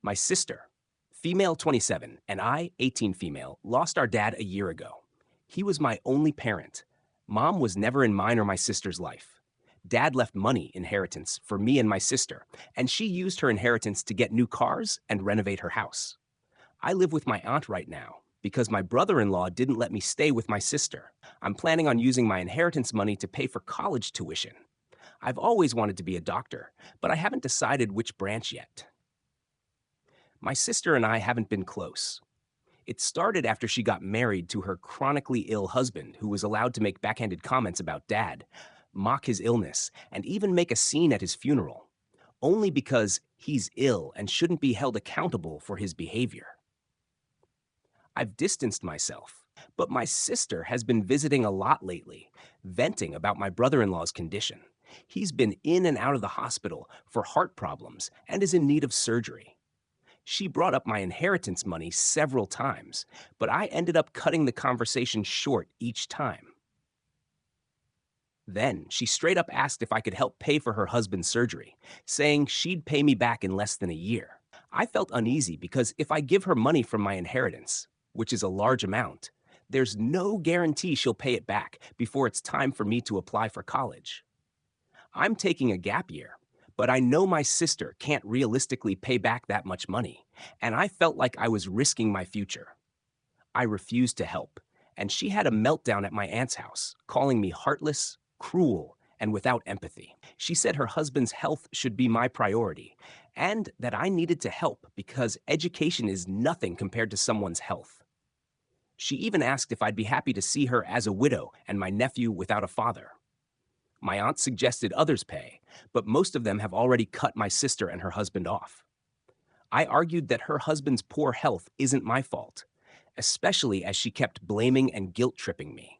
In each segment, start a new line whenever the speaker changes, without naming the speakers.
My sister, female 27, and I, 18 female, lost our dad a year ago. He was my only parent. Mom was never in mine or my sister's life. Dad left money inheritance for me and my sister, and she used her inheritance to get new cars and renovate her house. I live with my aunt right now because my brother-in-law didn't let me stay with my sister. I'm planning on using my inheritance money to pay for college tuition. I've always wanted to be a doctor, but I haven't decided which branch yet. My sister and I haven't been close. It started after she got married to her chronically ill husband, who was allowed to make backhanded comments about Dad, mock his illness, and even make a scene at his funeral, only because he's ill and shouldn't be held accountable for his behavior. I've distanced myself, but my sister has been visiting a lot lately, venting about my brother-in-law's condition. He's been in and out of the hospital for heart problems and is in need of surgery. She brought up my inheritance money several times, but I ended up cutting the conversation short each time. Then she straight up asked if I could help pay for her husband's surgery, saying she'd pay me back in less than a year. I felt uneasy because if I give her money from my inheritance, which is a large amount, there's no guarantee she'll pay it back before it's time for me to apply for college. I'm taking a gap year, but I know my sister can't realistically pay back that much money, and I felt like I was risking my future. I refused to help, and she had a meltdown at my aunt's house, calling me heartless, cruel, and without empathy. She said her husband's health should be my priority, and that I needed to help because education is nothing compared to someone's health. She even asked if I'd be happy to see her as a widow and my nephew without a father. My aunt suggested others pay, but most of them have already cut my sister and her husband off. I argued that her husband's poor health isn't my fault, especially as she kept blaming and guilt-tripping me.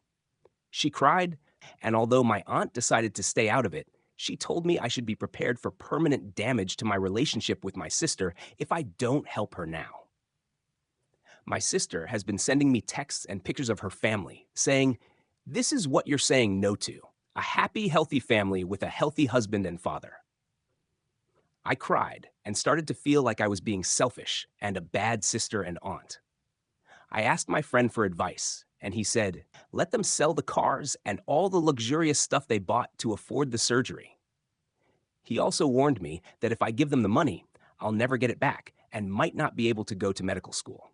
She cried, and although my aunt decided to stay out of it, she told me I should be prepared for permanent damage to my relationship with my sister if I don't help her now. My sister has been sending me texts and pictures of her family, saying, "This is what you're saying no to. A happy, healthy family with a healthy husband and father." I cried and started to feel like I was being selfish and a bad sister and aunt. I asked my friend for advice, and he said, let them sell the cars and all the luxurious stuff they bought to afford the surgery. He also warned me that if I give them the money, I'll never get it back and might not be able to go to medical school.